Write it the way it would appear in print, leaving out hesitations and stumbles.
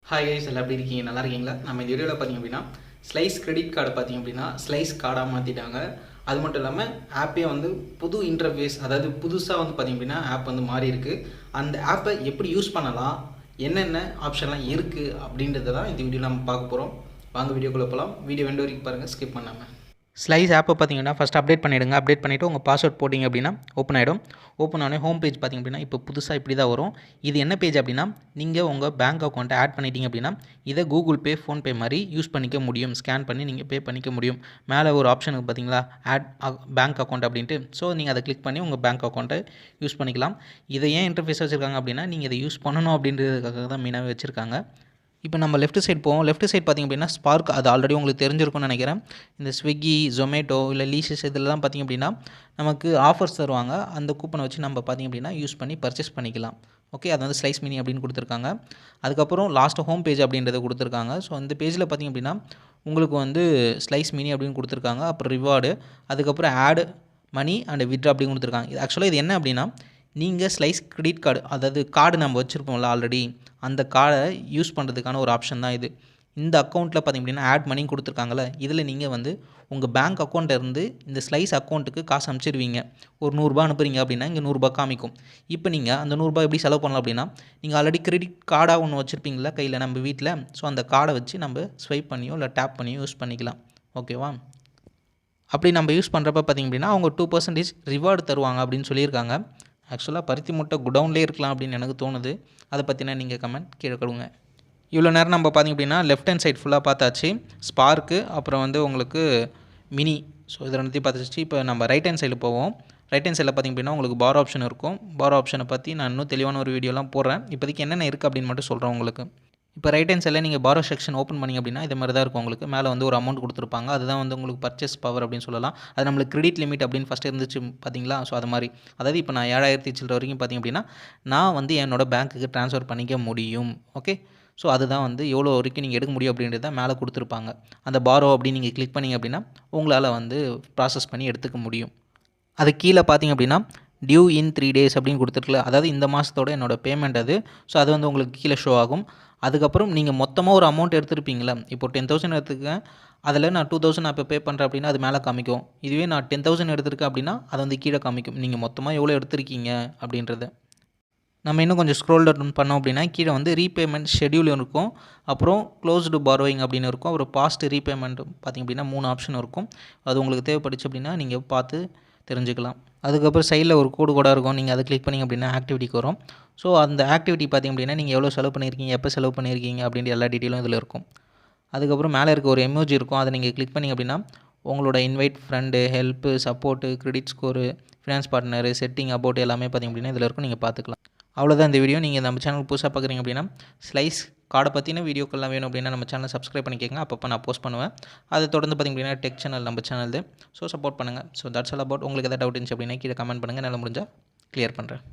Hi guys, எல்லாம் எப்படி இருக்கீங்க? நல்லா இருக்கீங்களா? நம்ம இந்த வீடியோவில் பார்த்தீங்க அப்படின்னா ஸ்லைஸ் கிரெடிட் கார்டு பார்த்தீங்க அப்படின்னா ஸ்லைஸ் கார்டாக மாற்றிட்டாங்க. அது மட்டும் இல்லாமல் ஆப்பே வந்து புது இன்டர்ஃபேஸ், அதாவது புதுசாக வந்து பார்த்தீங்க அப்படின்னா ஆப் வந்து மாறி இருக்குது. அந்த ஆப்பை எப்படி யூஸ் பண்ணலாம், என்னென்ன ஆப்ஷன்லாம் இருக்குது அப்படின்றத தான் இந்த வீடியோ நம்ம பார்க்க போகிறோம். வாங்க வீடியோக்குள்ளே போகலாம். வீடியோ வெண்டு வரைக்கும் பாருங்கள், ஸ்கிப் பண்ணாமல். ஸ்லைஸ் ஆப்பை பார்த்தீங்கன்னா ஃபஸ்ட் அப்டேட் பண்ணிவிடுங்க. அப்டேட் பண்ணிவிட்டு உங்கள் பாஸ்வேர்ட் போட்டிங்க அப்படின்னா ஓப்பன் ஆகிடும். ஓப்பன் ஆனே ஹோம் பேஜ் பார்த்திங்க அப்படின்னா இப்போ புதுசாக இப்படி தான் வரும். இது என்ன பேஜ் அப்படின்னா, நீங்கள் உங்கள் பேங்க் அக்கௌண்ட்டை ஆட் பண்ணிட்டீங்க அப்படின்னா இதை கூகுள் பே, ஃபோன்பே மாதிரி யூஸ் பண்ணிக்க முடியும். ஸ்கேன் பண்ணி நீங்கள் பே பண்ணிக்க முடியும். மேலே ஒரு ஆப்ஷனுக்கு பார்த்தீங்களா, ஆட் பேங்க் அக்கௌண்ட் அப்படின்ட்டு. ஸோ நீங்கள் அதை கிளிக் பண்ணி உங்கள் பேங்க் அக்கௌண்ட்டை யூஸ் பண்ணிக்கலாம். இதை ஏன் இன்டர்ஃபேஸ் வச்சுருக்காங்க அப்படின்னா, நீங்கள் இதை யூஸ் பண்ணணும் அப்படின்றதுக்காக தான் மெயினாகவே வச்சுருக்காங்க. இப்போ நம்ம லெஃப்ட் சைடு போவோம். லெஃப்ட் சைடு பார்த்திங்க அப்படின்னா ஸ்பார்க், அது ஆல்ரெடி உங்களுக்கு தெரிஞ்சிருக்கும்னு நினைக்கிறேன். இந்த ஸ்விக்கி, ஜொமேட்டோ இல்லை லீசஸ் இதெல்லாம் பார்த்திங்க அப்படின்னா நமக்கு ஆஃபர்ஸ் தருவாங்க. அந்த கூப்பனை வச்சு நம்ம பார்த்திங்க அப்படின்னா யூஸ் பண்ணி பர்ச்சேஸ் பண்ணிக்கலாம். ஓகே, அது வந்து ஸ்லைஸ் மினி அப்படின்னு கொடுத்துருக்காங்க. அதுக்கப்புறம் லாஸ்ட்டு ஹோம் பேஜ் அப்படின்றத கொடுத்துருக்காங்க. ஸோ அந்த பேஜில் பார்த்திங்க அப்படின்னா உங்களுக்கு வந்து ஸ்லைஸ் மினி அப்படின்னு கொடுத்துருக்காங்க. அப்புறம் ரிவார்டு, அதுக்கப்புறம் ஆட் மணி அண்ட் வித்ட்ரா அப்படின்னு கொடுத்துருக்காங்க. இது ஆக்சுவலாக இது என்ன அப்படின்னா, நீங்கள் ஸ்லைஸ் கிரெடிட் கார்டு, அதாவது கார்டு நம்ம வச்சுருப்போம்ல ஆல்ரெடி, அந்த கார்டை யூஸ் பண்ணுறதுக்கான ஒரு ஆப்ஷன் தான் இது. இந்த அக்கௌண்ட்டில் பார்த்திங்க அப்படின்னா ஆட் மணி கொடுத்துருக்காங்களே, இதில் நீங்கள் வந்து உங்கள் பேங்க் அக்கௌண்ட்டிலேருந்து இந்த ஸ்லைஸ் அக்கௌண்ட்டுக்கு காசு அனுப்பிச்சிடுவீங்க. ஒரு ₹100 அனுப்புறீங்க அப்படின்னா இங்கே ₹100 காமிக்கும். இப்போ நீங்கள் அந்த ₹100 எப்படி செலவு பண்ணலாம் அப்படின்னா, நீங்கள் ஆல்ரெடி கிரெடிட் கார்டாக ஒன்று வச்சுருப்பீங்களா கையில் நம்ம வீட்டில். ஸோ அந்த கார்டை வச்சு நம்ம ஸ்வைப் பண்ணியோ இல்லை டேப் பண்ணியோ யூஸ் பண்ணிக்கலாம். ஓகேவா? அப்படி நம்ம யூஸ் பண்ணுறப்ப பார்த்திங்க அப்படின்னா அவங்க 2% ரிவார்டு தருவாங்க அப்படின்னு சொல்லியிருக்காங்க. ஆக்சுவலாக பருத்தி மூட்டை குடவுன்லேயே இருக்கலாம் அப்படின்னு எனக்கு தோணுது. அதை பற்றினா நீங்கள் கமெண்ட் கீழே கொடுங்க. இவ்வளோ நேரம் நம்ம பார்த்திங்க அப்படின்னா லெஃப்ட் ஹேண்ட் சைட் ஃபுல்லாக பார்த்தாச்சு. ஸ்பார்க்கு, அப்புறம் வந்து உங்களுக்கு மினி. ஸோ இதை ரெண்டுத்தையும் பார்த்துச்சு. இப்போ நம்ம ரைட் ஹேண்ட் சைடில் போவோம். ரைட் ஹேண்ட் சைடில் பார்த்திங்க அப்படின்னா உங்களுக்கு பாரோ ஆப்ஷன் இருக்கும். பாரோ ஆப்ஷனை பற்றி நான் இன்னும் தெளிவான ஒரு வீடியோலாம் போடுறேன். இப்போதைக்கு என்னென்ன இருக்குது அப்படின்னு மட்டும் சொல்கிறேன் உங்களுக்கு. இப்போ ரைட் ஹேண்ட் சைடில் நீங்கள் பாரோ செக்ஷன் ஓப்பன் பண்ணிங்க அப்படின்னா இது மாதிரி தான் இருக்கும். உங்களுக்கு மேலே வந்து ஒரு அமௌண்ட் கொடுத்துருப்பாங்க. அதுதான் வந்து உங்களுக்கு பர்ச்சேஸ் பவர் அப்படின்னு சொல்லலாம். அது நம்மளுக்கு கிரெடிட் லிமிட் அப்படின்னு ஃபஸ்ட்டு இருந்துச்சு பார்த்தீங்களா. ஸோ அது மாதிரி, அதாவது இப்போ நான் 7,000 சில்லற வரைக்கும் பார்த்திங்க அப்படின்னா நான் வந்து என்னோட பேங்க்குக்கு ட்ரான்ஸ்ஃபர் பண்ணிக்க முடியும். ஓகே, ஸோ அதுதான் வந்து எவ்வளோ வரைக்கும் நீங்கள் எடுக்க முடியும் அப்படின்றத மேலே கொடுத்துருப்பாங்க. அந்த பாரோ அப்படின்னு நீங்கள் கிளிக் பண்ணிங்க அப்படின்னா உங்களால் வந்து ப்ராசஸ் பண்ணி எடுத்துக்க முடியும். அது கீழே பார்த்திங்க அப்படின்னா டியூ இன் 3 days அப்படின்னு கொடுத்துருக்குல, அதாவது இந்த மாதத்தோட என்னோடய பேமெண்ட் அது. ஸோ அது வந்து உங்களுக்கு கீழே ஷோ ஆகும். அதுக்கப்புறம் நீங்கள் மொத்தமாக ஒரு அமௌண்ட் எடுத்துருப்பீங்களா, இப்போ 10,000 எடுத்துக்கேன், அதில் நான் 2,000 நான் இப்போ பே பண்ணுறேன் அப்படின்னா அது மேலே காமிக்கும். இதுவே நான் 10,000 எடுத்திருக்கேன் அப்படின்னா அது வந்து கீழே காமிக்கும். நீங்கள் மொத்தமாக எவ்வளோ எடுத்திருக்கீங்க அப்படின்றத. நம்ம இன்னும் கொஞ்சம் ஸ்க்ரோல் டவுன் பண்ணோம் அப்படின்னா கீழே வந்து ரீபேமெண்ட் ஷெட்யூல் இருக்கும். அப்புறம் க்ளோஸ்டு பாரோயிங் அப்படின்னு இருக்கும். அப்புறம் பாஸ்ட் ரீபேமெண்ட் பார்த்திங்க அப்படின்னா 3 ஆப்ஷன் இருக்கும். அது உங்களுக்கு தேவைப்பட்டுச்சு அப்படின்னா நீங்கள் பார்த்து தெரிஞ்சுக்கலாம். அதுக்கப்புறம் சைடில் ஒரு கோடாக இருக்கும். நீங்கள் அதை கிளிக் பண்ணிங்க அப்படின்னா ஆக்டிவிட்டிக்கு வரும். ஸோ அந்த ஆக்டிவிட்டி பார்த்திங்க அப்படின்னா நீங்கள் எவ்வளோ செலவு பண்ணியிருக்கீங்க, எப்போ செலவு பண்ணியிருக்கீங்க அப்படின்ற எல்லா டீட்டெயிலும் இதில் இருக்கும். அதுக்கப்புறம் மேலே இருக்க ஒரு எமோஜி இருக்கும். அதை நீங்கள் கிளிக் பண்ணிங்க அப்படின்னா உங்களோட invite friend, help, support, credit score, finance partner, setting, about எல்லாமே பார்த்திங்க அப்படின்னா இதில் இருக்கும். நீங்கள் பார்த்துக்கலாம். அவ்வளோதான் இந்த வீடியோ. நீங்கள் நம்ம சேனலுக்கு புதுசாக பார்க்குறீங்க அப்படின்னா ஸ்லைஸ் கார்டை பற்றின வீடியோக்கெல்லாம் வேணும் அப்படின்னா நம்ம சேனலை சப்ஸ்கிரைப் பண்ணிக்கோங்க. அப்பப்போ நான் போஸ்ட் பண்ணுவேன். அதை தொடர்ந்து பார்த்திங்க அப்படின்னா டெக் சேனல் நம்ம சேனல். ஸோ சப்போர்ட் பண்ணுங்கள். So that's all about. உங்களுக்கு எதாவது டவுட் இருந்துச்சு அப்படின்னா கீழே கமெண்ட் பண்ணுங்கள். நல்லா முடிஞ்சால் கிளியர் பண்ணுறேன்.